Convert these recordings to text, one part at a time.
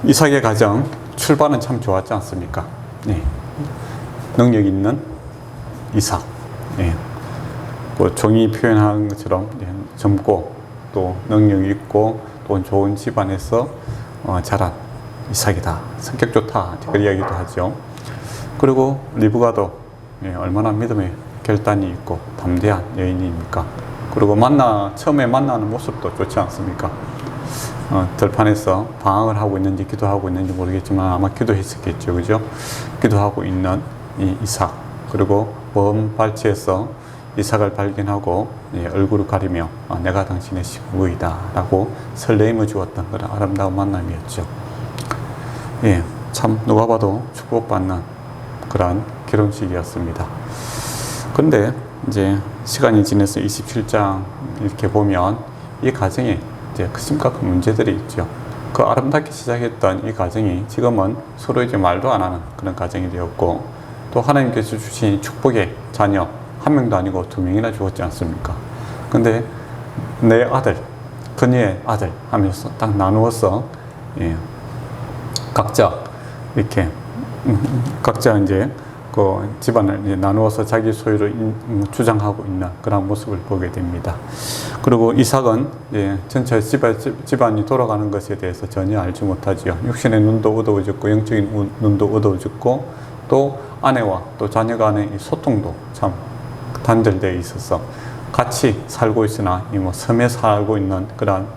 이삭의 가정 출발은 참 좋았지 않습니까? 네. 능력 있는 이삭. 네. 뭐 종이 표현하는 것처럼 젊고 또 능력이 있고 또 좋은 집안에서 자란 이삭이다. 성격 좋다. 그런 이야기도 하죠. 그리고 리브가도 얼마나 믿음의 결단이 있고 담대한 여인입니까? 그리고 처음에 만나는 모습도 좋지 않습니까? 들판에서 방황을 하고 있는지 기도하고 있는지 모르겠지만 아마 기도했었겠죠. 그죠? 기도하고 있는 이 이삭. 그리고 먼 발치에서 이삭을 발견하고 얼굴을 가리며 내가 당신의 식구이다 라고 설레임을 주었던 그런 아름다운 만남이었죠. 예, 참 누가 봐도 축복받는 그런 결혼식이었습니다. 그런데 이제 시간이 지나서 27장 이렇게 보면 이 가정에 이제 심각한 문제들이 있죠. 그 아름답게 시작했던 이 가정이 지금은 서로 이제 말도 안 하는 그런 가정이 되었고, 또 하나님께서 주신 축복의 자녀 한 명도 아니고 두 명이나 주었지 않습니까? 근데 내 아들, 그녀의 아들 하면서 딱 나누어서 각자 이렇게 각자 이제 그 집안을 이제 나누어서 자기 소유를 주장하고 있는 그런 모습을 보게 됩니다. 그리고 이삭은 전체 집안이 돌아가는 것에 대해서 전혀 알지 못하지요. 육신의 눈도 어두워졌고 영적인 눈도 어두워졌고 또 아내와 또 자녀 간의 소통도 참 단절되어 있어서 같이 살고 있으나 이 섬에 살고 있는 그런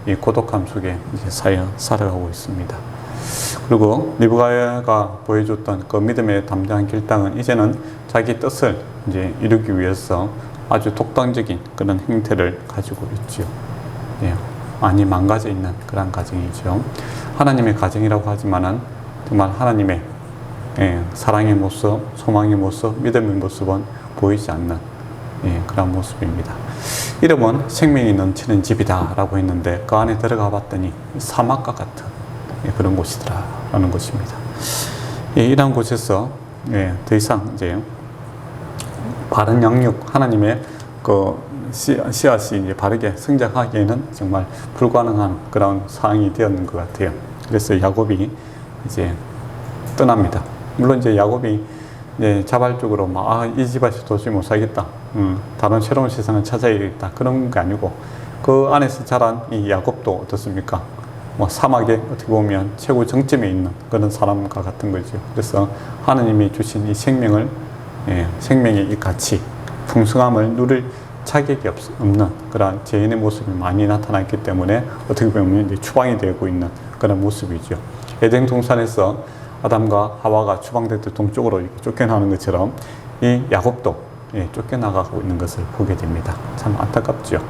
이 고독함 속에 이제 살아가고 있습니다. 그리고 리브가가 보여줬던 그 믿음의 담대한 결단은 이제는 자기 뜻을 이제 이루기 위해서 아주 독단적인 그런 행태를 가지고 있죠. 많이 망가져 있는 그런 가정이죠. 하나님의 가정이라고 하지만은 정말 하나님의 사랑의 모습, 소망의 모습, 믿음의 모습은 보이지 않는 그런 모습입니다. 이름은 생명이 넘치는 집이다 라고 했는데 그 안에 들어가 봤더니 사막과 같은 그런 곳이더라 라는 것입니다. 이런 곳에서 더 이상 이제 바른 양육, 하나님의 그 씨앗이 이제 바르게 성장하기에는 정말 불가능한 그런 상황이 되었는 것 같아요. 그래서 야곱이 이제 떠납니다. 물론 이제 야곱이 자발적으로 이 집에서 도저히 못 살겠다. 다른 새로운 세상을 찾아야겠다. 그런 게 아니고 그 안에서 자란 이 야곱도 어떻습니까? 사막에 어떻게 보면 최고 정점에 있는 그런 사람과 같은 거죠. 그래서 하나님이 주신 이 생명의 이 가치, 풍성함을 누릴 자격이 없는 그런 죄인의 모습이 많이 나타났기 때문에 어떻게 보면 이제 추방이 되고 있는 그런 모습이죠. 에덴 동산에서 아담과 하와가 추방될 때 동쪽으로 이렇게 쫓겨나는 것처럼 이 야곱도 쫓겨나가고 있는 것을 보게 됩니다. 참 안타깝죠.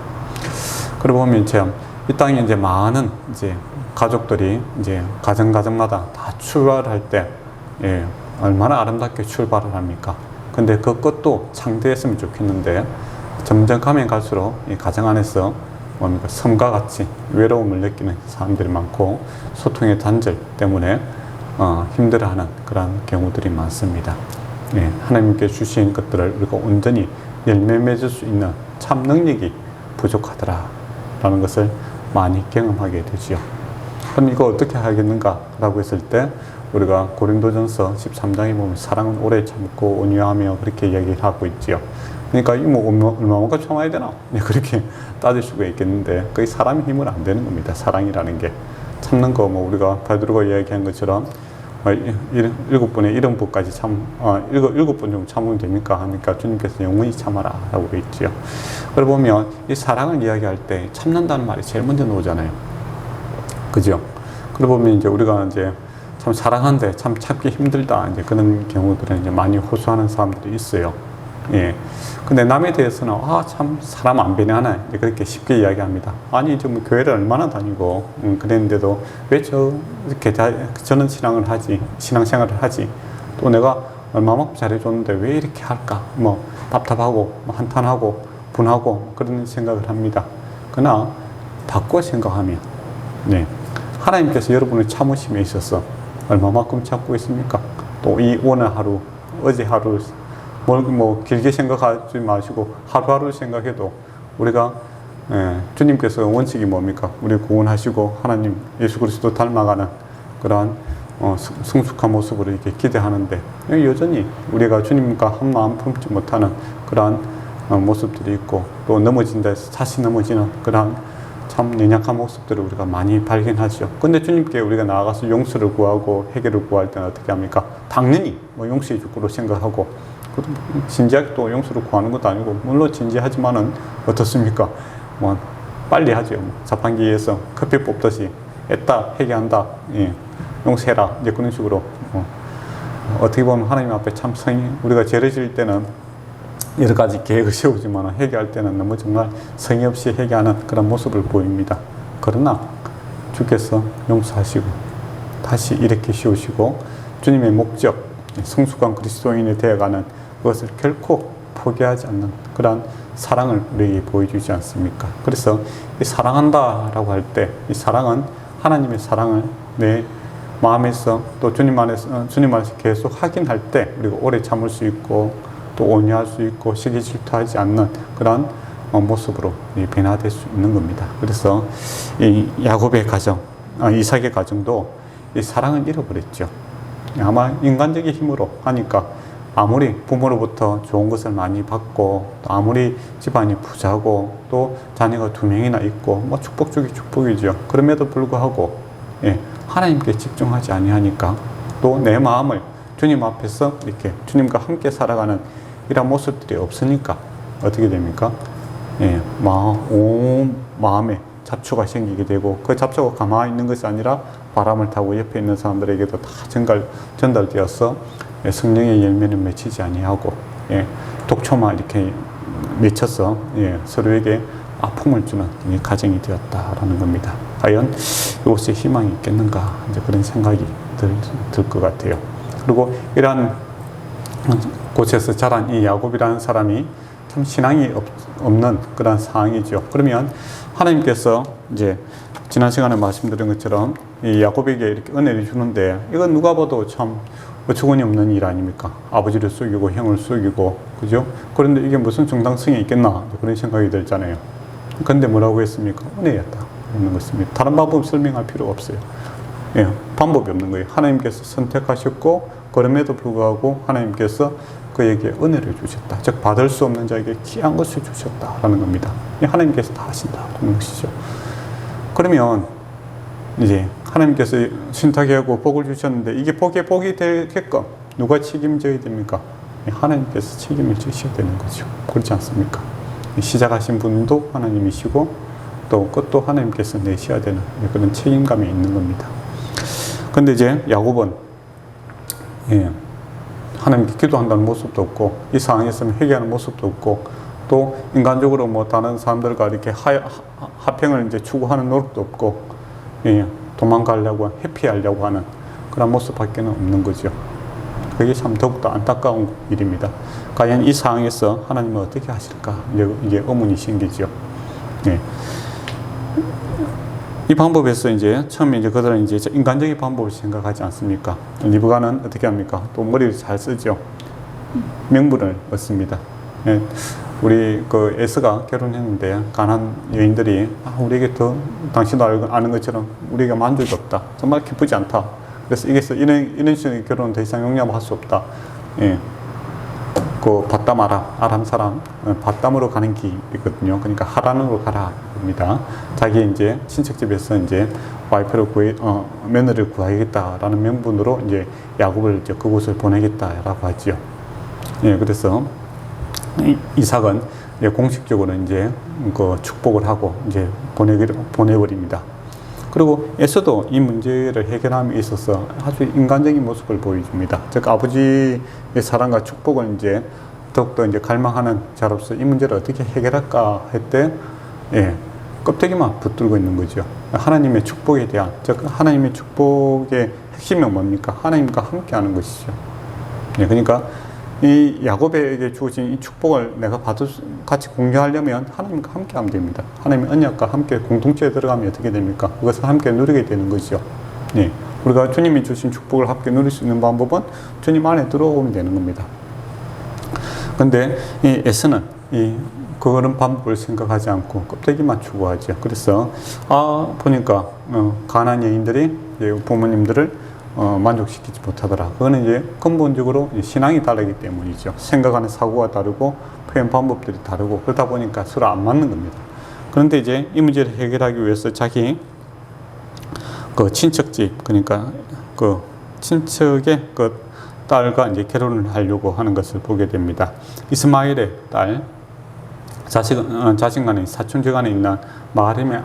그러고 보면 참 이 땅에 이제 많은 이제 가족들이 이제 가정마다 다 출발할 때 얼마나 아름답게 출발을 합니까? 근데 그 끝도 창대했으면 좋겠는데 점점 가면 갈수록 이 가정 안에서 뭡니까? 섬과 같이 외로움을 느끼는 사람들이 많고 소통의 단절 때문에 힘들어하는 그런 경우들이 많습니다. 하나님께 주신 것들을 우리가 온전히 열매 맺을 수 있는 참 능력이 부족하더라 라는 것을 많이 경험하게 되지요. 그럼 이거 어떻게 하겠는가 라고 했을 때 우리가 고린도전서 13장에 보면 사랑은 오래 참고 온유하며 그렇게 이야기를 하고 있지요. 그러니까 이 얼마만큼 참아야 되나? 그렇게 따질 수가 있겠는데 그게 사람의 힘은 안 되는 겁니다. 사랑이라는 게 참는 거 우리가 베드로가 이야기한 것처럼 7번의 이런 법까지 일곱 번 정도 참으면 됩니까? 하니까 주님께서 영원히 참아라 라고 있지요. 그러고 보면 이 사랑을 이야기할 때 참는다는 말이 제일 먼저 나오잖아요. 그죠? 그러고 보면 이제 우리가 이제 참 사랑하는데 참 참기 힘들다 이제 그런 경우들은 이제 많이 호소하는 사람들이 있어요. 근데 남에 대해서는 참 사람 안 변하네 그렇게 쉽게 이야기합니다. 아니 좀 교회를 얼마나 다니고 그랬는데도 왜 이렇게 저는 신앙생활을 하지 또 내가 얼마만큼 잘해줬는데 왜 이렇게 할까 답답하고 한탄하고 분하고 그런 생각을 합니다. 그러나 바꿔 생각하면 하나님께서 여러분의 참으심에 있어서 얼마만큼 참고 있습니까? 또 이 오늘 하루 어제 하루 길게 생각하지 마시고 하루하루 생각해도 우리가 주님께서 원칙이 뭡니까? 우리 구원하시고 하나님 예수 그리스도 닮아가는 그러한 성숙한 모습으로 이렇게 기대하는데 여전히 우리가 주님과 한 마음 품지 못하는 그러한 모습들이 있고 또 넘어진다 해서 다시 넘어지는 그러한 참 연약한 모습들을 우리가 많이 발견하죠. 근데 주님께 우리가 나아가서 용서를 구하고 해결을 구할 때는 어떻게 합니까? 당연히 용서해 줄 거로 생각하고 진지하게 또 용서를 구하는 것도 아니고 물론 진지하지만은 어떻습니까? 빨리 하죠. 자판기에서 커피 뽑듯이 했다 회개한다 용서해라 이제 그런 식으로 어떻게 보면 하나님 앞에 참 우리가 죄를 지을 때는 여러 가지 계획을 세우지만 회개할 때는 너무 정말 성의 없이 회개하는 그런 모습을 보입니다. 그러나 주께서 용서하시고 다시 일으켜 세우시고 주님의 목적 성숙한 그리스도인이 되어가는 그것을 결코 포기하지 않는 그러한 사랑을 우리에게 보여주지 않습니까? 그래서 이 사랑한다라고 할 때 이 사랑은 하나님의 사랑을 내 마음에서 또 주님 안에서 계속 확인할 때 우리가 오래 참을 수 있고 또 온유할 수 있고 시기 질투하지 않는 그런 모습으로 변화될 수 있는 겁니다. 그래서 이 야곱의 가정, 이삭의 가정도 이 사랑을 잃어버렸죠. 아마 인간적인 힘으로 하니까 아무리 부모로부터 좋은 것을 많이 받고 또 아무리 집안이 부자고 또 자녀가 2명이나 있고 축복 중에 축복이죠. 그럼에도 불구하고 하나님께 집중하지 아니하니까 또 내 마음을 주님 앞에서 이렇게 주님과 함께 살아가는 이런 모습들이 없으니까 어떻게 됩니까? 온 마음에 잡초가 생기게 되고 그 잡초가 가만히 있는 것이 아니라 바람을 타고 옆에 있는 사람들에게도 다 전달되어서 성령의 열매는 맺히지 아니하고 독초만 이렇게 맺혀서 서로에게 아픔을 주는 가정이 되었다라는 겁니다. 과연 이곳에 희망이 있겠는가 이제 그런 생각이 들 것 같아요. 그리고 이러한 곳에서 자란 이 야곱이라는 사람이 참 신앙이 없는 그런 상황이죠. 그러면 하나님께서 이제 지난 시간에 말씀드린 것처럼 이 야곱에게 이렇게 은혜를 주는데 이건 누가 봐도 참 어처구니 없는 일 아닙니까? 아버지를 속이고 형을 속이고 그죠? 그런데 이게 무슨 정당성이 있겠나 그런 생각이 들잖아요. 근데 뭐라고 했습니까? 은혜였다 있는 것입니다. 다른 방법 설명할 필요가 없어요. 방법이 없는 거예요. 하나님께서 선택하셨고 그럼에도 불구하고 하나님께서 그에게 은혜를 주셨다. 즉 받을 수 없는 자에게 귀한 것을 주셨다라는 겁니다. 하나님께서 다 하신다는 것이죠. 그러면 이제 하나님께서 신탁하고 복을 주셨는데 이게 복이 되게끔 누가 책임져야 됩니까? 하나님께서 책임을 지셔야 되는 거죠. 그렇지 않습니까? 시작하신 분도 하나님이시고 또 끝도 하나님께서 내셔야 되는 그런 책임감이 있는 겁니다. 근데 이제 야곱은 하나님께 기도한다는 모습도 없고 이 상황에서 회개하는 모습도 없고 또 인간적으로 다른 사람들과 이렇게 화평을 이제 추구하는 노력도 없고 도망가려고 회피하려고 하는 그런 모습밖에 없는 거죠. 그게 참 더욱더 안타까운 일입니다. 과연 이 상황에서 하나님은 어떻게 하실까? 이게 의문이 생기죠. 이 방법에서 이제 처음에 이제 그들은 이제 인간적인 방법을 생각하지 않습니까? 리브가는 어떻게 합니까? 또 머리를 잘 쓰죠. 명분을 얻습니다. 우리 그 에스가 결혼했는데 가난 여인들이 우리에게 더 당신도 아는 것처럼 우리가 만족이 없다. 정말 기쁘지 않다. 그래서 이런 식의 결혼은 더 이상 용납할 수 없다. 그 바담 아람 사람 바담으로 가는 길이거든요. 그러니까 하란으로 가라 합니다. 자기 이제 친척 집에서 이제 와이프를 며느리를 구하겠다라는 명분으로 이제 야곱을 이제 그곳을 보내겠다라고 하지요. 그래서 이삭은 이제 공식적으로 이제 그 축복을 하고 이제 보내버립니다. 그리고 에서도 이 문제를 해결함에 있어서 아주 인간적인 모습을 보여줍니다. 즉 아버지의 사랑과 축복을 이제 더욱더 이제 갈망하는 자로서 이 문제를 어떻게 해결할까 했때 껍데기만 붙들고 있는 거죠. 하나님의 축복에 대한 즉 하나님의 축복의 핵심이 뭡니까? 하나님과 함께하는 것이죠. 그러니까 이 야곱에게 주어진 이 축복을 내가 같이 공유하려면 하나님과 함께 하면 됩니다. 하나님의 언약과 함께 공동체에 들어가면 어떻게 됩니까? 그것을 함께 누리게 되는 거죠. 우리가 주님이 주신 축복을 함께 누릴 수 있는 방법은 주님 안에 들어오면 되는 겁니다. 근데 이 에서는 그런 방법을 생각하지 않고 껍데기만 추구하죠. 그래서 보니까 가나안 여인들이 이제 부모님들을 만족시키지 못하더라. 그거는 이제 근본적으로 신앙이 다르기 때문이죠. 생각하는 사고가 다르고 표현 방법들이 다르고 그러다 보니까 서로 안 맞는 겁니다. 그런데 이제 이 문제를 해결하기 위해서 자기 그 친척집, 그러니까 그 친척의 그 딸과 이제 결혼을 하려고 하는 것을 보게 됩니다. 이스마엘의 딸, 자신 간에 사촌지 간에 있는 마림을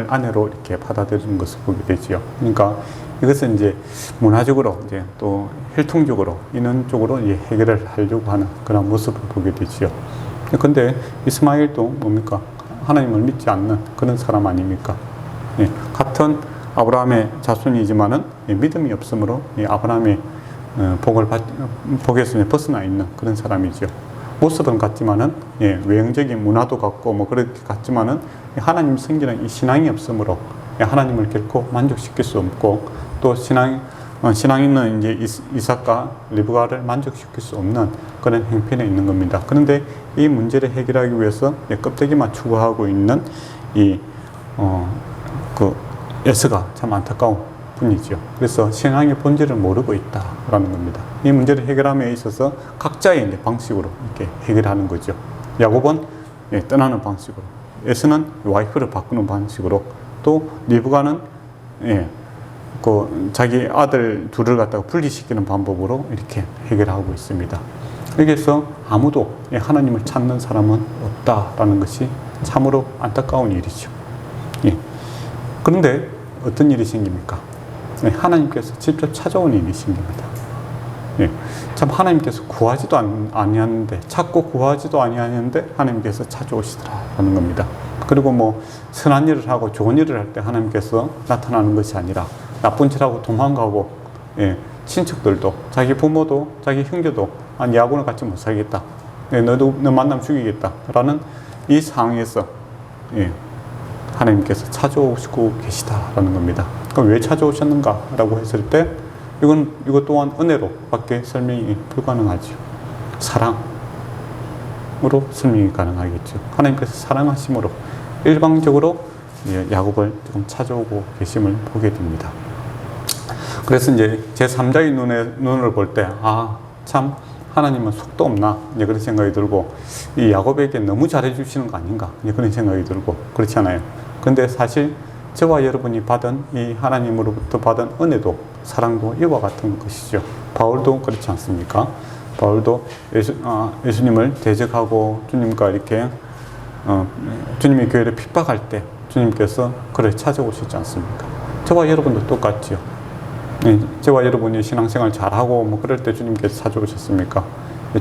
아내로 이렇게 받아들이는 것을 보게 되지요. 그러니까 이것은 이제 문화적으로 이제 또 혈통적으로 인원적으로 이제 해결을 하려고 하는 그런 모습을 보게 되지요. 근데 이스마엘도 뭡니까? 하나님을 믿지 않는 그런 사람 아닙니까? 예, 같은 아브라함의 자손이지만은 믿음이 없으므로 아브라함의 복에서 벗어나 있는 그런 사람이죠. 모습은 같지만은 외형적인 문화도 같고 뭐 그렇게 같지만은 하나님 섬기는 이 신앙이 없으므로 하나님을 결코 만족시킬 수 없고 또 신앙 있는 이제 이삭과 리브가를 만족시킬 수 없는 그런 형편에 있는 겁니다. 그런데 이 문제를 해결하기 위해서 껍데기만 추구하고 있는 그 에서가 참 안타까운 뿐이죠. 그래서 신앙의 본질을 모르고 있다라는 겁니다. 이 문제를 해결함에 있어서 각자의 이제 방식으로 이렇게 해결하는 거죠. 야곱은 떠나는 방식으로, 에서는 와이프를 바꾸는 방식으로, 또 리브가는 그 자기 아들 둘을 갖다가 분리시키는 방법으로 이렇게 해결하고 있습니다. 여기서 아무도 하나님을 찾는 사람은 없다라는 것이 참으로 안타까운 일이죠. 그런데 어떤 일이 생깁니까? 하나님께서 직접 찾아온 일이 생깁니다. 참 하나님께서 구하지도 아니하는데, 찾고 구하지도 아니하는데 하나님께서 찾아오시더라라는 겁니다. 그리고 뭐 선한 일을 하고 좋은 일을 할 때 하나님께서 나타나는 것이 아니라 나쁜 짓하고 도망가고, 친척들도, 자기 부모도, 자기 형제도 아니 야구는 같이 못 살겠다, 너 만나면 죽이겠다라는 이 상황에서 하나님께서 찾아오시고 계시다라는 겁니다. 그럼 왜 찾아오셨는가라고 했을 때 이것 또한 은혜로 밖에 설명이 불가능하죠. 사랑으로 설명이 가능하겠죠. 하나님께서 사랑하심으로 일방적으로 야곱을 조금 찾아오고 계심을 보게 됩니다. 그래서 이제 제3자의 눈을 볼 때, 참 하나님은 속도 없나, 이제 그런 생각이 들고, 이 야곱에게 너무 잘해주시는 거 아닌가, 이제 그런 생각이 들고, 그렇지 않아요. 근데 사실 저와 여러분이 받은 이 하나님으로부터 받은 은혜도 사랑도 이와 같은 것이죠. 바울도 그렇지 않습니까? 바울도 예수님을 대적하고 주님과 이렇게 주님의 교회를 핍박할 때 주님께서 그를 찾아오시지 않습니까? 저와 여러분도 똑같죠. 저와 여러분이 신앙생활 잘하고 뭐 그럴 때 주님께서 찾아오셨습니까?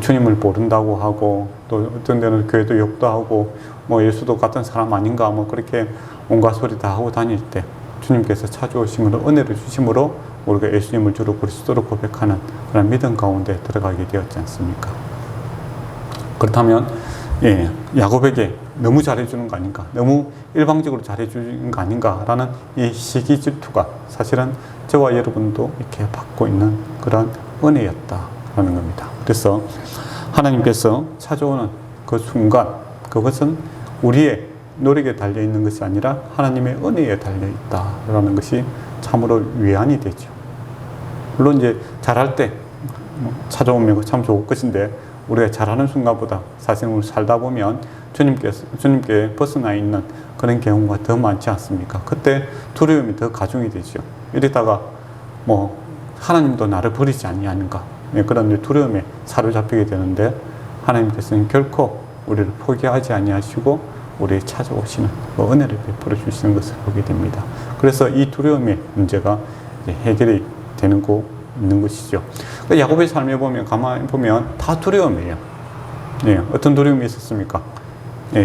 주님을 모른다고 하고, 또 어떤 데는 교회도 욕도 하고, 뭐 예수도 같은 사람 아닌가, 뭐 그렇게 온갖 소리 다 하고 다닐 때 주님께서 찾아오심으로, 은혜를 주심으로 우리가 예수님을 주로 그리스도로 고백하는 그런 믿음 가운데 들어가게 되었지 않습니까? 그렇다면 야곱에게 너무 잘해주는 거 아닌가, 너무 일방적으로 잘해주는 거 아닌가라는 이 시기 질투가 사실은 저와 여러분도 이렇게 받고 있는 그런 은혜였다라는 겁니다. 그래서 하나님께서 찾아오는 그 순간, 그것은 우리의 노력에 달려있는 것이 아니라 하나님의 은혜에 달려있다라는 것이 참으로 위안이 되죠. 물론 이제 잘할 때 찾아오면 참 좋을 것인데, 우리가 잘하는 순간보다 사실 우리 살다 보면 주님께 벗어나 있는 그런 경우가 더 많지 않습니까? 그때 두려움이 더 가중이 되죠. 이러다가 뭐 하나님도 나를 버리지 아니하는가, 그런 두려움에 사로잡히게 되는데, 하나님께서는 결코 우리를 포기하지 아니하시고 우리에 찾아오시는 그 은혜를 베풀어 주시는 것을 보게 됩니다. 그래서 이 두려움의 문제가 이제 해결이 되는 있는 것이죠. 야곱의 삶에 보면, 가만히 보면 다 두려움이에요. 어떤 두려움이 있었습니까?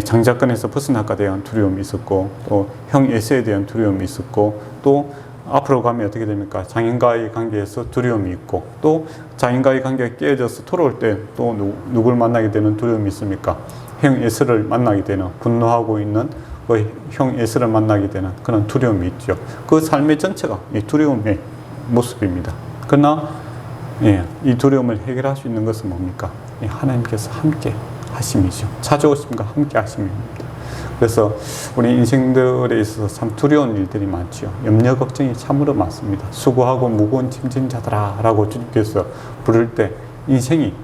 장자권에서 벗어날까 대한 두려움이 있었고, 또 형 에서에 대한 두려움이 있었고, 또 앞으로 가면 어떻게 됩니까? 장인과의 관계에서 두려움이 있고, 또 장인과의 관계가 깨어져서 돌아올 때 또 누굴 만나게 되는 두려움이 있습니까? 형 에서를 만나게 되는, 분노하고 있는 그 형 에서를 만나게 되는 그런 두려움이 있죠. 그 삶의 전체가 이 두려움의 모습입니다. 그러나 이 두려움을 해결할 수 있는 것은 뭡니까? 하나님께서 함께 하심이죠. 찾아오심과 함께 하심입니다. 그래서 우리 인생들에 있어서 참 두려운 일들이 많지요. 염려 걱정이 참으로 많습니다. 수고하고 무거운 짐진 자들아 라고 주님께서 부를 때 인생이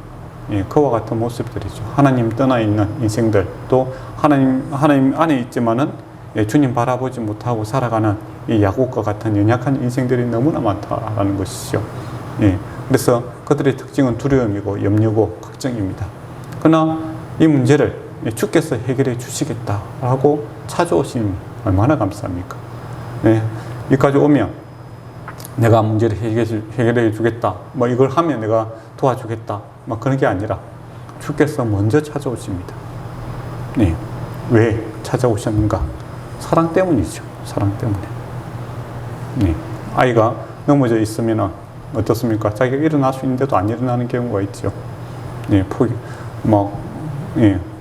그와 같은 모습들이죠. 하나님 떠나 있는 인생들, 또 하나님 안에 있지만은 주님 바라보지 못하고 살아가는 이 야곱과 같은 연약한 인생들이 너무나 많다라는 것이죠. 그래서 그들의 특징은 두려움이고 염려고 걱정입니다. 그러나 이 문제를 주께서 해결해 주시겠다라고 찾아오시니 얼마나 감사합니까? 여기까지 오면 내가 문제를 해결해 주겠다, 뭐 이걸 하면 내가 도와주겠다, 뭐 그런 게 아니라 주께서 먼저 찾아오십니다. 왜 찾아오셨는가? 사랑 때문이죠. 사랑 때문에. 아이가 넘어져 있으면 어떻습니까? 자기가 일어날 수 있는데도 안 일어나는 경우가 있죠.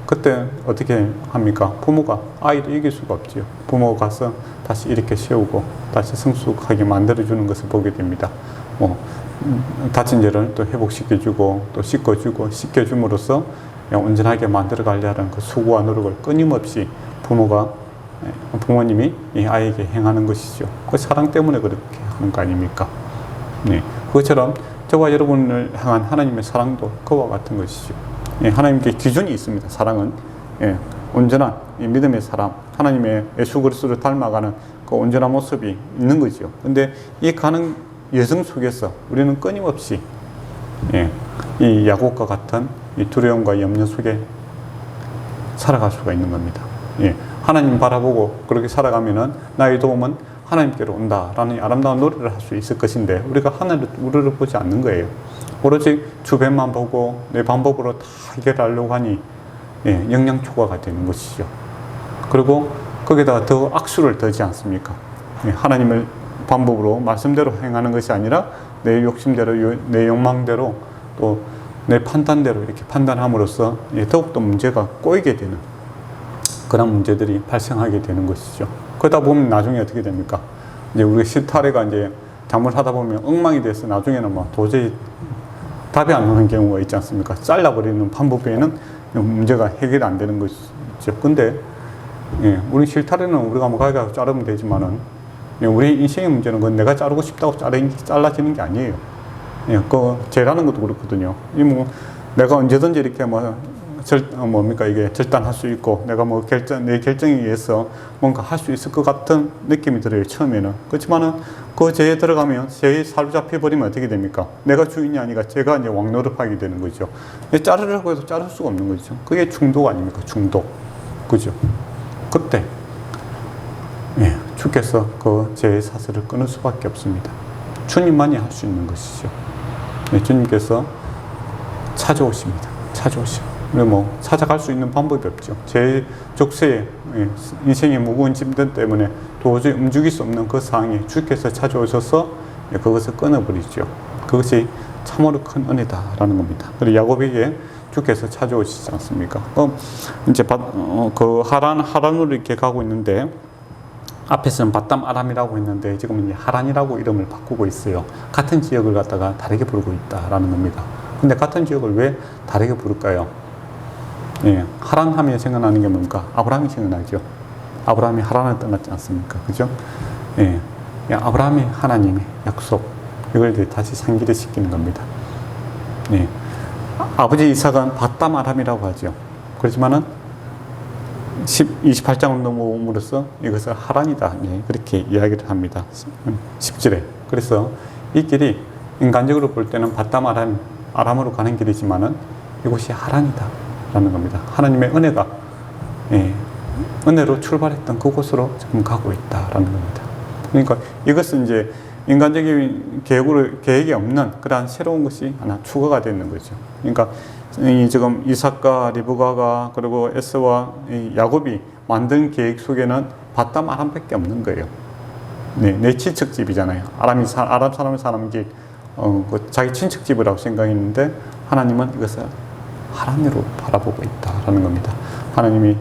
그때 어떻게 합니까? 부모가 아이를 이길 수가 없지요. 부모가 가서 다시 이렇게 세우고 다시 성숙하게 만들어주는 것을 보게 됩니다. 다친 데를 또 회복시켜주고 또 씻어주고 씻겨줌으로써 온전하게 만들어 가려는 그 수고와 노력을 끊임없이 부모님이 이 아이에게 행하는 것이죠. 그 사랑 때문에 그렇게 하는 거 아닙니까? 그것처럼 저와 여러분을 향한 하나님의 사랑도 그와 같은 것이죠. 하나님께 기준이 있습니다. 사랑은 온전한 믿음의 사람, 하나님의 예수 그리스도를 닮아가는 그 온전한 모습이 있는 거죠. 근데 이 가는 여정 속에서 우리는 끊임없이 이 야곱과 같은 이 두려움과 염려 속에 살아갈 수가 있는 겁니다. 하나님 바라보고 그렇게 살아가면은 나의 도움은 하나님께로 온다라는 아름다운 노래를 할 수 있을 것인데 우리가 하늘을 우르르 보지 않는 거예요. 오로지 주변만 보고 내 방법으로 다 해결하려고 하니 영양초과가 되는 것이죠. 그리고 거기다가 더 악수를 더지 않습니까? 하나님의 방법으로 말씀대로 행하는 것이 아니라 내 욕심대로, 내 욕망대로, 또 내 판단대로 이렇게 판단함으로써 더욱더 문제가 꼬이게 되는 그런 문제들이 발생하게 되는 것이죠. 그러다 보면 나중에 어떻게 됩니까? 이제 우리 실타래가 이제 잘못하다 보면 엉망이 돼서 나중에는 도저히 답이 안 나오는 경우가 있지 않습니까? 잘라버리는 방법에는 문제가 해결이 안 되는 것이죠. 근데 우리 실타래는 우리가 가위가위로 자르면 되지만은 우리 인생의 문제는 그건 내가 자르고 싶다고 잘라지는 게 아니에요. 그 죄라는 것도 그렇거든요. 내가 언제든지 이렇게 이게 절단할 수 있고 내가 내 결정에 의해서 뭔가 할 수 있을 것 같은 느낌이 들어요, 처음에는. 그렇지만은 그 죄에 들어가면 죄에 사로잡혀 버리면 어떻게 됩니까? 내가 주인이 아니라 제가 이제 왕노릇하게 되는 거죠. 자르려고 해도 자를 수가 없는 거죠. 그게 중독 아닙니까? 중독. 그죠? 그때 주께서 그 죄의 사슬을 끊을 수밖에 없습니다. 주님만이 할 수 있는 것이죠. 주님께서 찾아오십니다. 그리고 찾아갈 수 있는 방법이 없죠. 제 족쇄에 인생의 무거운 짐들 때문에 도저히 움직일 수 없는 그 상황에 주께서 찾아오셔서 그것을 끊어버리죠. 그것이 참으로 큰 은혜다라는 겁니다. 그리고 야곱에게 주께서 찾아오시지 않습니까? 이제 그 하란으로 이렇게 가고 있는데 앞에서는 바담 아람이라고 했는데 지금은 이제 하란이라고 이름을 바꾸고 있어요. 같은 지역을 갖다가 다르게 부르고 있다라는 겁니다. 근데 같은 지역을 왜 다르게 부를까요? 하란 하면 생각나는 게 뭡니까? 아브라함이 생각나죠. 아브라함이 하란을 떠났지 않습니까? 그죠? 아브라함이 하나님의 약속, 이걸 다시 상기를 시키는 겁니다. 아버지 이삭은 바담 아람이라고 하죠. 그렇지만은 28장으로 넘어옴으로써 이것을 하란이다, 그렇게 이야기를 합니다. 10절에. 그래서 이 길이 인간적으로 볼 때는 바담 아람으로 가는 길이지만은 이곳이 하란이다 라는 겁니다. 하나님의 은혜가 은혜로 출발했던 그곳으로 지금 가고 있다라는 겁니다. 그러니까 이것은 이제 인간적인 계획이 없는 그러한 새로운 것이 하나 추가가 되는 거죠. 그러니까 지금 이삭과 리브가가 그리고 에서와 야곱이 만든 계획 속에는 바담 아람밖에 없는 거예요. 내 친척집이잖아요. 아람 사람의 사는 길, 자기 친척집이라고 생각했는데 하나님은 이것을 하란으로 바라보고 있다라는 겁니다. 아브라함이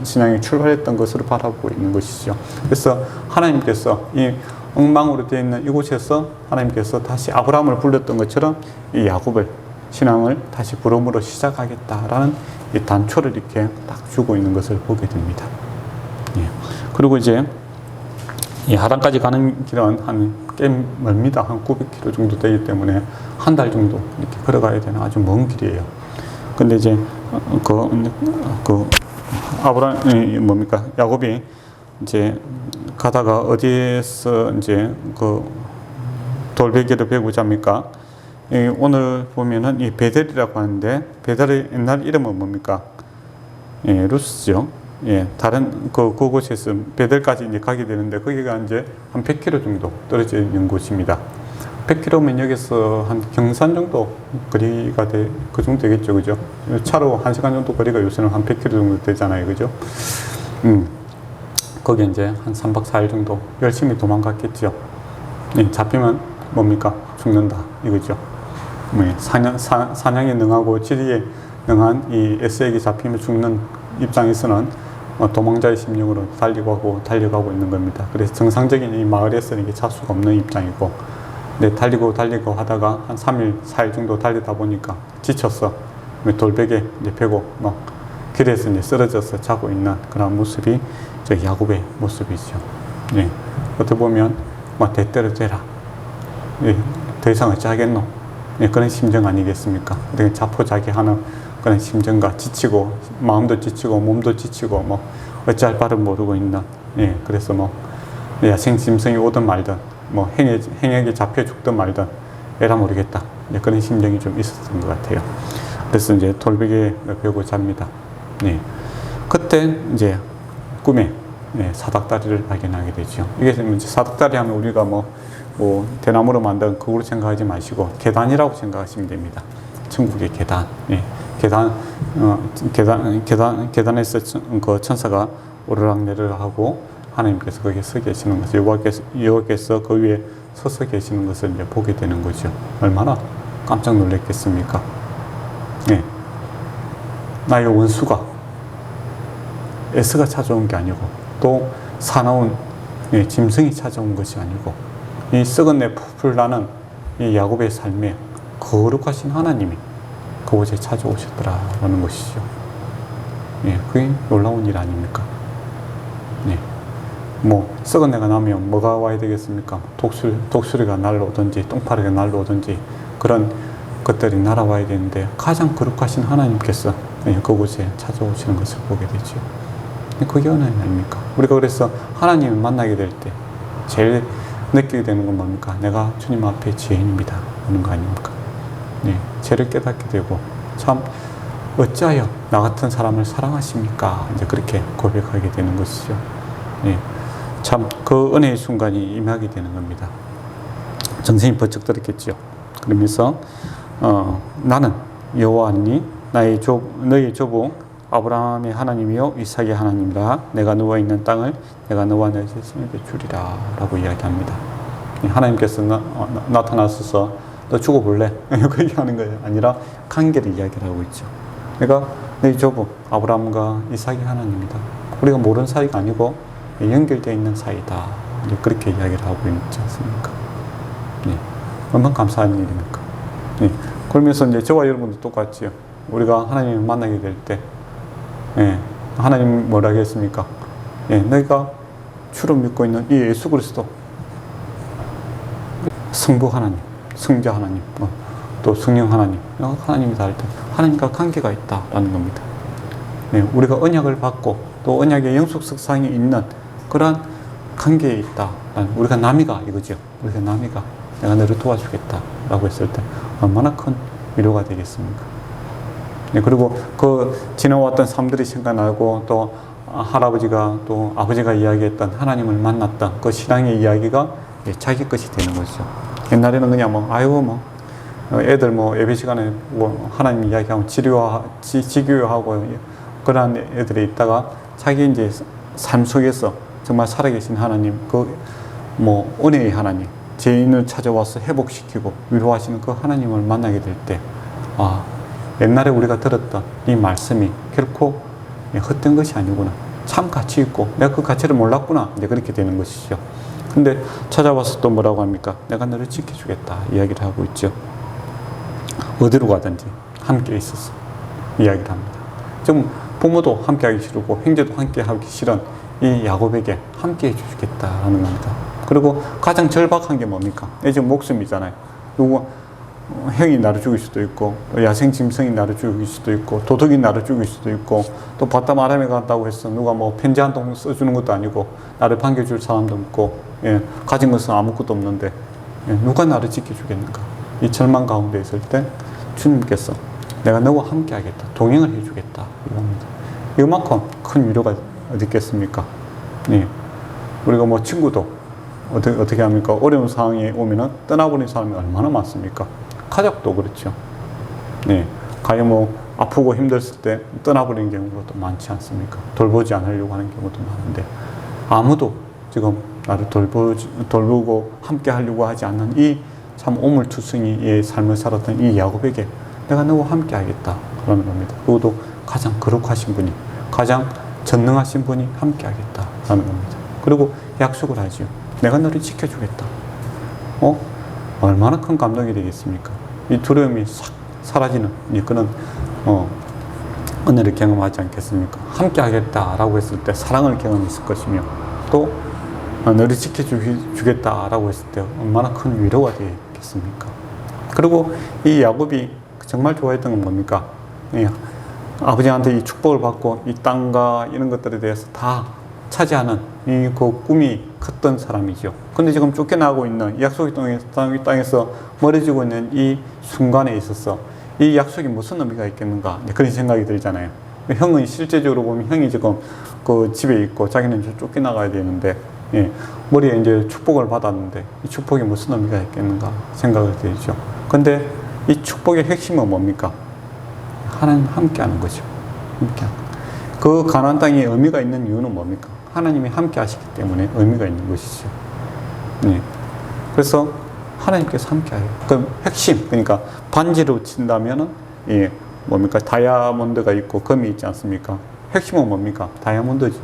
신앙이 출발했던 것으로 바라보고 있는 것이죠. 그래서 하나님께서 이 엉망으로 되어 있는 이곳에서 하나님께서 다시 아브라함을 불렀던 것처럼 이 야곱을 신앙을 다시 부름으로 시작하겠다라는 이 단초를 이렇게 딱 주고 있는 것을 보게 됩니다. 예. 그리고 이제 이 하단까지 가는 길은 꽤 멀습니다. 한 900km 정도 되기 때문에 한 달 정도 이렇게 걸어가야 되는 아주 먼 길이에요. 근데 이제 뭡니까? 야곱이 이제 가다가 어디에서 이제 그 돌베개를 베고자 합니까? 오늘 보면은 이 베델이라고 하는데, 베델의 옛날 이름은 뭡니까? 예, 루스죠. 예, 다른 그곳에서 베델까지 이제 가게 되는데, 거기가 이제 한 100km 정도 떨어져 있는 곳입니다. 100km면 여기서 한 경산 정도 거리가 그 정도 되겠죠, 그죠? 차로 1시간 정도 거리가 요새는 한 100km 정도 되잖아요, 그죠? 거기 이제 한 3박 4일 정도 열심히 도망갔겠죠. 예, 잡히면 뭡니까? 죽는다, 이거죠. 사냥에 능하고 지리에 능한 이 S에게 잡히면 죽는 입장에서는 도망자의 심령으로 달려가고 있는 겁니다. 그래서 정상적인 이 마을에서는 이게 자수가 없는 입장이고, 근데 달리고 하다가 한 3일, 4일 정도 달리다 보니까 지쳤어. 돌베개 이제 베고 길에서 이제 쓰러져서 자고 있는 그런 모습이 저 야곱의 모습이죠. 예. 어떻게 보면 대때려 예. 더 이상 어찌하겠노? 예. 그런 심정 아니겠습니까? 자포자기하는 그런 심정과 지치고, 마음도 지치고 몸도 지치고 어찌할 바를 모르고 있는, 예. 그래서 야생 짐승이 오든 말든 행역에 잡혀 죽든 말든 에라 모르겠다, 예. 그런 심정이 좀 있었던 것 같아요. 그래서 이제 돌베개에 베고 잡니다. 예. 그때 이제 꿈에 사닥다리를 발견하게 되죠. 이게 이제 사닥다리 하면 우리가 대나무로 만든 그걸로 생각하지 마시고 계단이라고 생각하시면 됩니다. 천국의 계단. 예. 계단에서 그 천사가 오르락내리락 하고 하나님께서 거기에 서 계시는 것을, 여호와께서 그 위에 서서 계시는 것을 이제 보게 되는 거죠. 얼마나 깜짝 놀랐겠습니까? 예. 나의 원수가 에스가 찾아온 게 아니고, 또 사나운 짐승이 찾아온 것이 아니고, 이 썩은 내 풀풀 나는 이 야곱의 삶에 거룩하신 하나님이 그곳에 찾아오셨더라라는 것이죠. 예, 그게 놀라운 일 아닙니까? 예. 썩은 내가 나면 뭐가 와야 되겠습니까? 독수리가 날라오든지 똥파리가 날라오든지 그런 것들이 날아와야 되는데, 가장 거룩하신 하나님께서 그곳에 찾아오시는 것을 보게 되죠. 그게 어느 아닙니까? 우리가 그래서 하나님을 만나게 될 때 제일 느끼게 되는 건 뭡니까? 내가 주님 앞에 죄인입니다 하는 거 아닙니까? 네, 죄를 깨닫게 되고, 참 어찌하여 나 같은 사람을 사랑하십니까? 이제 그렇게 고백하게 되는 것이죠. 네, 참 그 은혜의 순간이 임하게 되는 겁니다. 정신이 번쩍 들었겠죠. 그러면서 나는 여호와니 너희 조부 아브라함의 하나님이요 이삭의 하나님이라. 내가 누워있는 땅을 내가 너와 너희 자손에게 주리라 라고 이야기합니다. 하나님께서 나타나셔서 너 죽어볼래? 그 얘기하는 거예요. 아니라 관계를 이야기를 하고 있죠. 내가 너희 조부 아브라함과 이삭의 하나님이다. 우리가 모르는 사이가 아니고 연결되어 있는 사이다. 이제 그렇게 이야기를 하고 있지 않습니까? 네. 얼마나 감사한 일입니까? 네. 그러면서 이제 저와 여러분도 똑같지요. 우리가 하나님을 만나게 될 때, 예, 하나님 뭐라 하겠습니까? 예, 너희가 주로 믿고 있는 이 예수 그리스도, 성부 하나님, 성자 하나님, 또 성령 하나님, 하나님이다 할 때 하나님과 관계가 있다라는 겁니다. 예, 우리가 언약을 받고 또 언약의 영속성상이 있는 그러한 관계에 있다. 우리가 남이가 이거죠. 우리가 남이가 내가 너를 도와주겠다라고 했을 때 얼마나 큰 위로가 되겠습니까? 네, 그리고 그 지나왔던 삶들이 생각나고, 또 할아버지가 또 아버지가 이야기했던 하나님을 만났던 그 신앙의 이야기가 자기 것이 되는 거죠. 옛날에는 그냥 애들 예배 시간에 하나님 이야기하면 지교하고 그런 애들이 있다가 자기 이제 삶 속에서 정말 살아계신 하나님, 은혜의 하나님, 죄인을 찾아와서 회복시키고 위로하시는 그 하나님을 만나게 될 때, 옛날에 우리가 들었던 이 말씀이 결코 헛된 것이 아니구나. 참 가치 있고 내가 그 가치를 몰랐구나. 이제 그렇게 되는 것이죠. 근데 찾아와서 또 뭐라고 합니까? 내가 너를 지켜주겠다 이야기를 하고 있죠. 어디로 가든지 함께 있어서 이야기를 합니다. 지금 부모도 함께 하기 싫고 형제도 함께 하기 싫은 이 야곱에게 함께 해주겠다라는 겁니다. 그리고 가장 절박한 게 뭡니까? 지금 목숨이잖아요. 누구 형이 나를 죽일 수도 있고, 야생 짐승이 나를 죽일 수도 있고, 도둑이 나를 죽일 수도 있고, 또 바다 마람에 간다고 해서 누가 뭐 편지 한 통 써주는 것도 아니고, 나를 반겨줄 사람도 없고, 가진 것은 아무것도 없는데, 누가 나를 지켜주겠는가? 이 절망 가운데 있을 때 주님께서 내가 너와 함께 하겠다, 동행을 해주겠다 이겁니다. 이만큼 큰 위로가 어디 있겠습니까? 우리가 뭐 친구도 어떻게 합니까? 어려운 상황에 오면은 떠나버린 사람이 얼마나 많습니까? 가족도 그렇죠. 가령 뭐 아프고 힘들었을 때 떠나버리는 경우가 또 많지 않습니까? 돌보지 않으려고 하는 경우도 많은데, 아무도 지금 나를 돌보고 함께 하려고 하지 않는 이 참 오물투성이의 삶을 살았던 이 야곱에게 내가 너와 함께 하겠다 그러는 겁니다. 그것도 가장 거룩하신 분이, 가장 전능하신 분이 함께 하겠다 라는 겁니다. 그리고 약속을 하지요. 내가 너를 지켜주겠다. 얼마나 큰 감동이 되겠습니까? 이 두려움이 싹 사라지는 그런 은혜를 경험하지 않겠습니까? 함께 하겠다라고 했을 때 사랑을 경험했을 것이며, 또 너를 지켜주겠다라고 했을 때 얼마나 큰 위로가 되겠습니까? 그리고 이 야곱이 정말 좋아했던 건 뭡니까? 아버지한테 이 축복을 받고 이 땅과 이런 것들에 대해서 다 차지하는 그 꿈이 컸던 사람이죠. 근데 지금 쫓겨나고 있는 약속의 땅에서 멀어지고 있는 이 순간에 있어서 이 약속이 무슨 의미가 있겠는가, 그런 생각이 들잖아요. 형은 실제적으로 보면 형이 지금 그 집에 있고 자기는 쫓겨나가야 되는데, 머리에 이제 축복을 받았는데 이 축복이 무슨 의미가 있겠는가 생각을 들죠. 근데 이 축복의 핵심은 뭡니까? 하나님 함께하는 거죠. 그 가나안 땅에 의미가 있는 이유는 뭡니까? 하나님이 함께 하시기 때문에 의미가 있는 것이죠. 그래서 하나님께서 함께 해요. 그 핵심, 그러니까 반지로 친다면은 뭡니까? 다이아몬드가 있고 금이 있지 않습니까? 핵심은 뭡니까? 다이아몬드죠.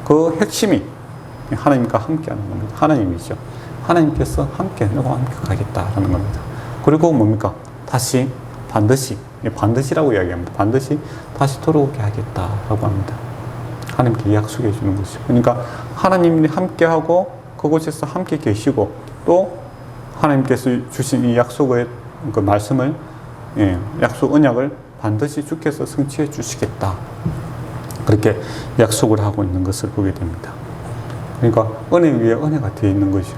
그 핵심이 하나님과 함께 하는 겁니다. 하나님이죠. 하나님께서 너와 함께 가겠다라는 겁니다. 그리고 뭡니까? 반드시라고 이야기합니다. 반드시 다시 돌아오게 하겠다라고 합니다. 하나님께 약속해 주는 것이죠. 그러니까 하나님이 함께하고 그곳에서 함께 계시고, 또 하나님께서 주신 이 약속의 그 말씀을, 약속 언약을 반드시 주께서 성취해 주시겠다, 그렇게 약속을 하고 있는 것을 보게 됩니다. 그러니까 은혜 위에 은혜가 되어 있는 것이죠.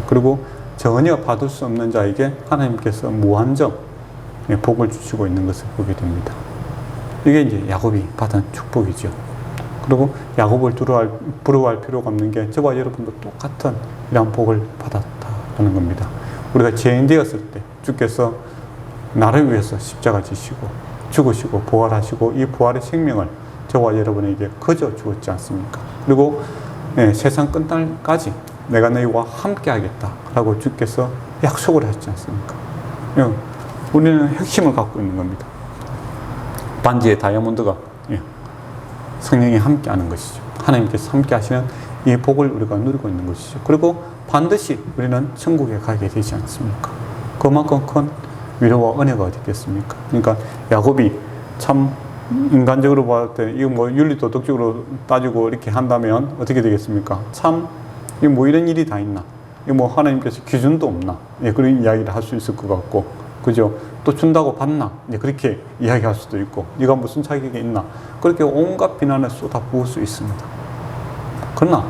그리고 전혀 받을 수 없는 자에게 하나님께서 무한정 복을 주시고 있는 것을 보게 됩니다. 이게 이제 야곱이 받은 축복이죠. 그리고 야곱을 부러워할 필요가 없는 게 저와 여러분도 똑같은 이런 복을 받았다는 겁니다. 우리가 죄인 되었을 때 주께서 나를 위해서 십자가 지시고 죽으시고 부활하시고, 이 부활의 생명을 저와 여러분에게 거저 주었지 않습니까? 그리고 세상 끝날까지 내가 너희와 함께 하겠다 라고 주께서 약속을 하셨지 않습니까? 우리는 핵심을 갖고 있는 겁니다. 반지의 다이아몬드가 성령이 함께 하는 것이죠. 하나님께서 함께 하시는 이 복을 우리가 누리고 있는 것이죠. 그리고 반드시 우리는 천국에 가게 되지 않습니까? 그만큼 큰 위로와 은혜가 어디 있겠습니까? 그러니까 야곱이 참 인간적으로 봤을 때 이거 뭐 윤리도덕적으로 따지고 이렇게 한다면 어떻게 되겠습니까? 참 이거 뭐 이런 일이 다 있나? 이거 뭐 하나님께서 기준도 없나? 그런 이야기를 할 수 있을 것 같고, 그죠? 또 준다고 받나? 그렇게 이야기할 수도 있고, 네가 무슨 자격이 있나? 그렇게 온갖 비난을 쏟아부을 수 있습니다. 그러나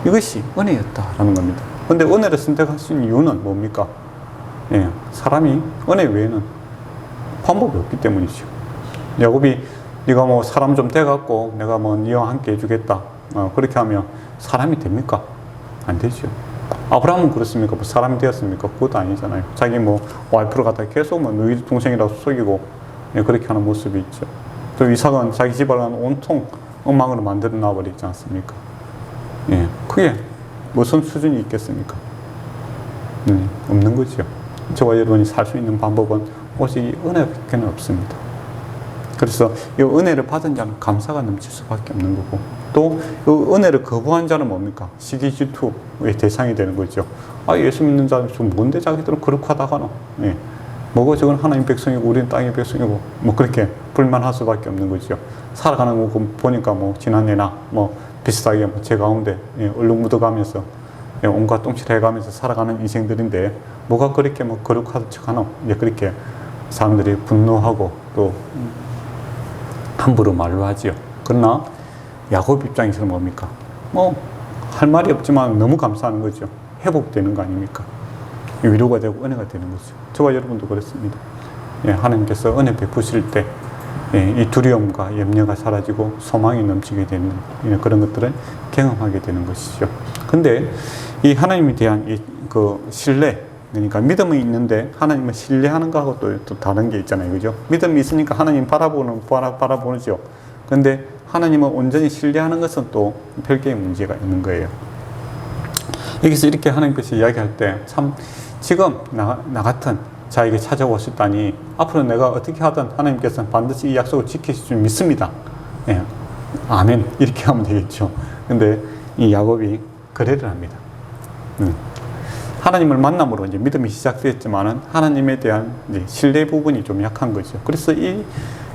이것이 은혜였다라는 겁니다. 근데 은혜를 선택할 수 있는 이유는 뭡니까? 사람이 은혜 외에는 방법이 없기 때문이죠. 야곱이 네가 뭐 사람 좀 돼갖고 내가 뭐 네와 함께 해주겠다, 그렇게 하면 사람이 됩니까? 안 되죠. 아브라함은 그렇습니까? 뭐 사람이 되었습니까? 그것도 아니잖아요. 자기 뭐 와이프를 갖다 계속 뭐 너희 동생이라고 속이고 그렇게 하는 모습이 있죠. 또 이삭은 자기 집안을 온통 엉망으로 만들어 놔버리지 않습니까? 그게 무슨 수준이 있겠습니까? 없는 거죠. 저와 여러분이 살 수 있는 방법은 오직 이 은혜밖에 없습니다. 그래서 이 은혜를 받은 자는 감사가 넘칠 수밖에 없는 거고, 또 이 은혜를 거부한 자는 뭡니까? 시기 질투의 대상이 되는 거죠. 예수 믿는 자는 좀 뭔데 자기들은 그렇게 하다가는 뭐고 저건 하나님 백성이고 우리는 땅의 백성이고 뭐 그렇게 불만할 수밖에 없는 거죠. 살아가는 거 보니까 뭐 지난해나 뭐 비슷하게 뭐 제 가운데 얼룩 묻어가면서 온갖 똥칠 해가면서 살아가는 인생들인데 뭐가 그렇게 뭐 거룩한 척하노? 이제 그렇게 사람들이 분노하고 또 함부로 말로 하지요. 그러나 야곱 입장에서는 뭡니까? 뭐 할 말이 없지만 너무 감사하는 거죠. 회복되는 거 아닙니까? 위로가 되고 은혜가 되는 거죠. 저와 여러분도 그렇습니다. 하나님께서 은혜 베푸실 때 이 두려움과 염려가 사라지고 소망이 넘치게 되는 그런 것들을 경험하게 되는 것이죠. 근데 이 하나님에 대한 그 신뢰, 그러니까 믿음이 있는데 하나님을 신뢰하는 거하고 또 다른 게 있잖아요. 그죠? 믿음이 있으니까 하나님 바라보죠. 근데 하나님을 온전히 신뢰하는 것은 또 별개의 문제가 있는 거예요. 여기서 이렇게 하나님께서 이야기할 때 참 지금 나 같은 자에게 찾아오셨다니 앞으로 내가 어떻게 하든 하나님께서는 반드시 이 약속을 지키실 줄 믿습니다. 아멘. 이렇게 하면 되겠죠. 근데 이 야곱이 거래를 합니다. 하나님을 만남으로 이제 믿음이 시작되었지만은 하나님에 대한 이제 신뢰 부분이 좀 약한 거죠. 그래서 이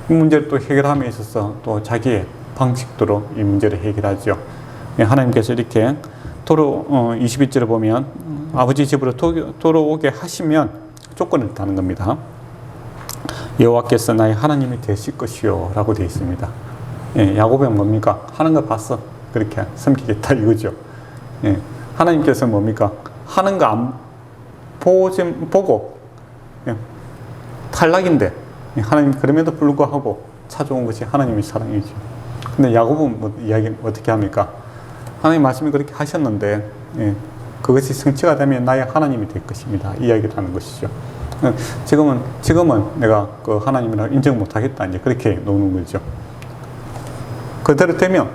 문제를 또 해결함에 있어서 또 자기의 방식대로 이 문제를 해결하죠. 하나님께서 이렇게 22절에 보면 아버지 집으로 돌아오게 하시면 조건을 다는 겁니다. 여호와께서 나의 하나님이 되실 것이요 라고 되어 있습니다. 야곱은 뭡니까? 하는 거 봤어. 그렇게 섬기겠다 이거죠. 하나님께서 뭡니까? 하는 거 안 보고 탈락인데 하나님 그럼에도 불구하고 찾아온 것이 하나님의 사랑이죠. 근데 야곱은 뭐 이야기 어떻게 합니까? 하나님 말씀이 그렇게 하셨는데 그것이 성취가 되면 나의 하나님이 될 것입니다. 이야기를 하는 것이죠. 지금은 내가 그 하나님이라 인정 못 하겠다. 이제 그렇게 노는 거죠. 그대로 되면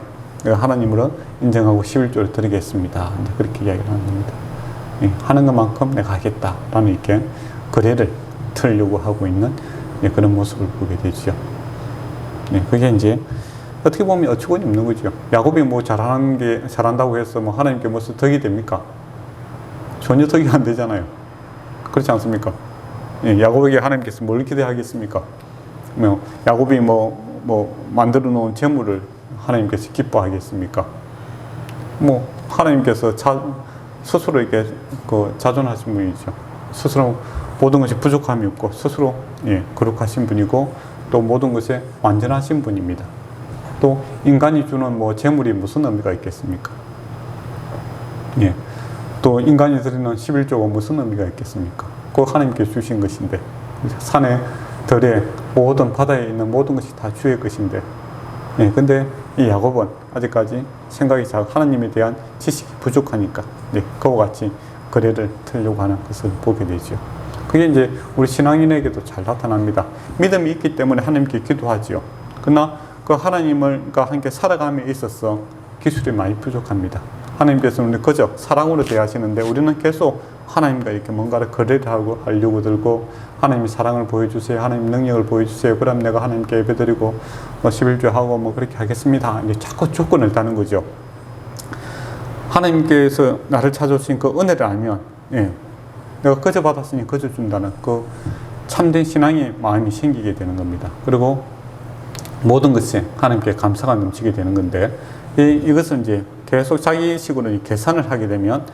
내가 하나님으로 인정하고 11조를 드리겠습니다. 이제 그렇게 이야기를 하는 겁니다. 하는 것만큼 내가 하겠다라는 이렇게 거래를 틀려고 하고 있는 그런 모습을 보게 되죠. 그게 이제 어떻게 보면 어처구니 없는 거죠. 야곱이 뭐 잘한다고 해서 뭐 하나님께 무슨 덕이 됩니까? 전혀 덕이 안 되잖아요. 그렇지 않습니까? 야곱에게 하나님께서 뭘 기대하겠습니까? 야곱이 뭐 만들어 놓은 재물을 하나님께서 기뻐하겠습니까? 뭐 하나님께서 스스로 이렇게 자존하신 분이죠. 스스로 모든 것이 부족함이 없고 스스로 거룩하신 분이고 또 모든 것에 완전하신 분입니다. 또 인간이 주는 뭐 재물이 무슨 의미가 있겠습니까? 또 인간이 드리는 11조가 무슨 의미가 있겠습니까? 그 하나님께 주신 것인데 산에 들에 모든 바다에 있는 모든 것이 다 주의 것인데 근데 이 야곱은 아직까지 생각이 하나님에 대한 지식이 부족하니까 그와 같이 거래를 틀려고 하는 것을 보게 되죠. 그게 이제 우리 신앙인에게도 잘 나타납니다. 믿음이 있기 때문에 하나님께 기도하지요. 그러나 그 하나님과 함께 살아감에 있어서 기술이 많이 부족합니다. 하나님께서는 그저 사랑으로 대하시는데 우리는 계속 하나님과 이렇게 뭔가를 거래를 하려고 들고 하나님의 사랑을 보여주세요. 하나님 능력을 보여주세요. 그럼 내가 하나님께 예배드리고 11조 하고 뭐 그렇게 하겠습니다. 이제 자꾸 조건을 다는 거죠. 하나님께서 나를 찾아오신 그 은혜를 알면 내가 거저 받았으니 거저 준다는 그 참된 신앙의 마음이 생기게 되는 겁니다. 그리고 모든 것이 하나님께 감사가 넘치게 되는 건데 이것은 이제 계속 자기식으로 계산을 하게 되면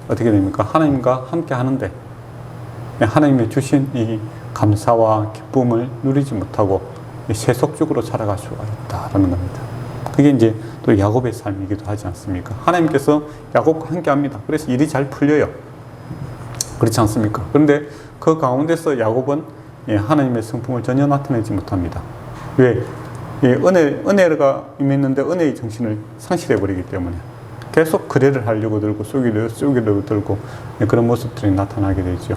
어떻게 됩니까? 하나님과 함께 하는데 하나님의 주신 이 감사와 기쁨을 누리지 못하고 세속적으로 살아갈 수가 있다라는 겁니다. 그게 이제 또 야곱의 삶이기도 하지 않습니까? 하나님께서 야곱과 함께 합니다. 그래서 일이 잘 풀려요. 그렇지 않습니까? 그런데 그 가운데서 야곱은 하나님의 성품을 전혀 나타내지 못합니다. 왜? 은혜가 임했는데 은혜의 정신을 상실해버리기 때문에 계속 거래를 하려고 들고 쏘기려고 들고 그런 모습들이 나타나게 되죠.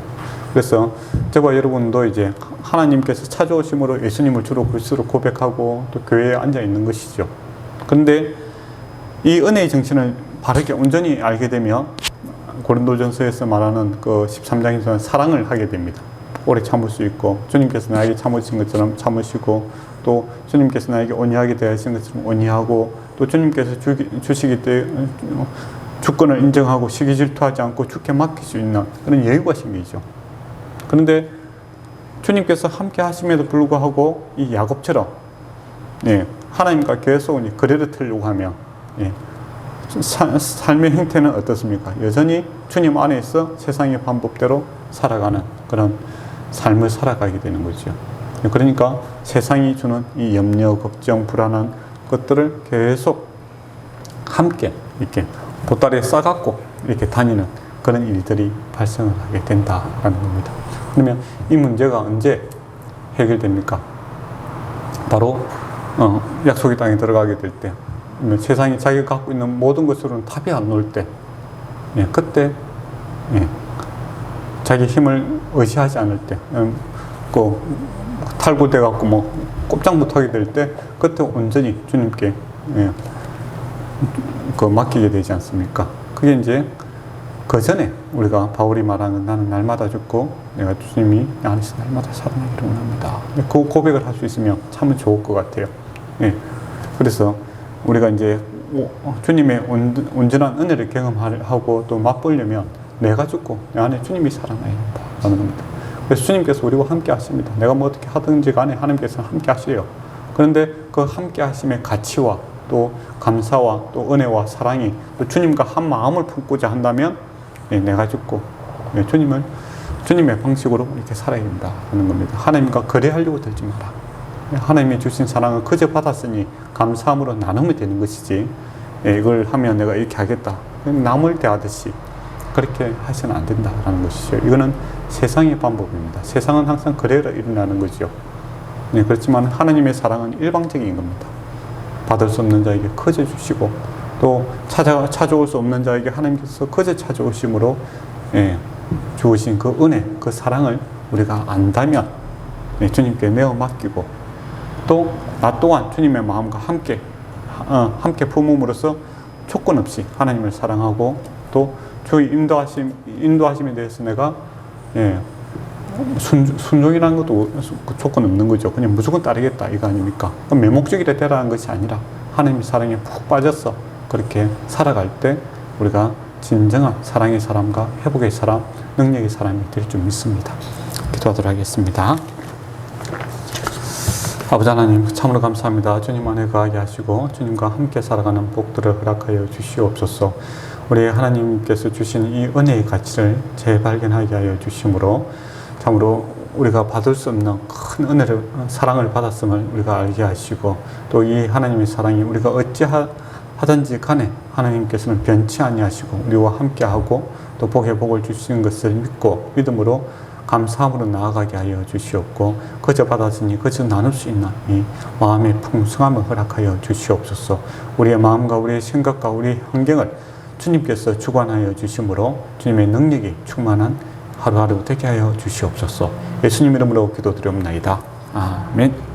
그래서 저와 여러분도 이제 하나님께서 찾아오심으로 예수님을 주로 그리스도로 고백하고 또 교회에 앉아 있는 것이죠. 그런데 이 은혜의 정신을 바르게 온전히 알게 되면 고린도전서에서 말하는 그 13장에서는 사랑을 하게 됩니다. 오래 참을 수 있고 주님께서 나에게 참으신 것처럼 참으시고 또 주님께서 나에게 온유하게 대하신 것처럼 온유하고 또 주님께서 주시기 때문에 주권을 인정하고 시기 질투하지 않고 주께 맡길 수 있는 그런 여유가 생기죠. 그런데 주님께서 함께 하심에도 불구하고 이 야곱처럼 예, 하나님과 계속 거래를 틀려고 하면 예, 삶의 형태는 어떻습니까? 여전히 주님 안에 있어 세상의 방법대로 살아가는 그런 삶을 살아가게 되는 거죠. 그러니까 세상이 주는 이 염려, 걱정, 불안한 것들을 계속 함께 이렇게 보따리에 싸갖고 이렇게 다니는 그런 일들이 발생을 하게 된다라는 겁니다. 그러면 이 문제가 언제 해결됩니까? 바로 약속의 땅에 들어가게 될 때, 세상이 자기가 갖고 있는 모든 것으로는 답이 안 나올 때, 예, 그때 예, 자기 힘을 의지하지 않을 때, 탈구돼 갖고 뭐 꼼짝 못하게 될 때, 그때 온전히 주님께 예, 맡기게 되지 않습니까? 그게 이제 그 전에 우리가 바울이 말하는 나는 날마다 죽고 내가 주님이 내 안에서 날마다 살아나기를 원합니다. 그 고백을 할 수 있으면 참 좋을 것 같아요. 예. 그래서 우리가 이제 주님의 온전한 은혜를 경험하고 또 맛보려면 내가 죽고 내 안에 주님이 살아나야 한다는 겁니다. 그래서 주님께서 우리와 함께 하십니다. 내가 뭐 어떻게 하든지 간에 하나님께서는 함께 하셔요. 그런데 그 함께 하심의 가치와 또 감사와 또 은혜와 사랑이 또 주님과 한 마음을 품고자 한다면 예, 내가 죽고 예, 주님의 방식으로 이렇게 살아야 된다는 겁니다. 하나님과 거래하려고 들지 마라. 하나님이 주신 사랑을 그저 받았으니 감사함으로 나누면 되는 것이지 예, 이걸 하면 내가 이렇게 하겠다 남을 대하듯이 그렇게 하시면 안 된다라는 것이죠. 이거는 세상의 방법입니다. 세상은 항상 거래가 일어나는 거죠. 예, 그렇지만 하나님의 사랑은 일방적인 겁니다. 받을 수 없는 자에게 거저 주시고 또 찾아올 수 없는 자에게 하나님께서 거저 찾아오심으로 예, 주신 그 은혜, 그 사랑을 우리가 안다면 예, 주님께 내어 맡기고 또 나 또한 주님의 마음과 함께 품음으로써 조건 없이 하나님을 사랑하고 또 주의 인도하심에 대해서 내가 예, 순종이라는 것도 조건 없는 거죠. 그냥 무조건 따르겠다 이거 아닙니까? 매목적이라 되라는 것이 아니라 하나님의 사랑에 푹 빠져서 그렇게 살아갈 때 우리가 진정한 사랑의 사람과 회복의 사람, 능력의 사람이 될 줄 믿습니다. 기도하도록 하겠습니다. 아버지 하나님 참으로 감사합니다. 주님 안에 거하게 하시고 주님과 함께 살아가는 복들을 허락하여 주시옵소서. 우리 하나님께서 주신 이 은혜의 가치를 재발견하게 하여 주심으로 참으로 우리가 받을 수 없는 큰 은혜를, 사랑을 받았음을 우리가 알게 하시고 또 이 하나님의 사랑이 우리가 어찌하든지 간에 하나님께서는 변치 아니하시고 우리와 함께하고 또 복의 복을 주시는 것을 믿고 믿음으로 감사함으로 나아가게 하여 주시옵고 그저 받았으니 그저 나눌 수 있는 이 마음의 풍성함을 허락하여 주시옵소서. 우리의 마음과 우리의 생각과 우리의 환경을 주님께서 주관하여 주심으로 주님의 능력이 충만한 하루하루 되게 하여 주시옵소서. 예수님 이름으로 기도드리옵나이다. 아멘.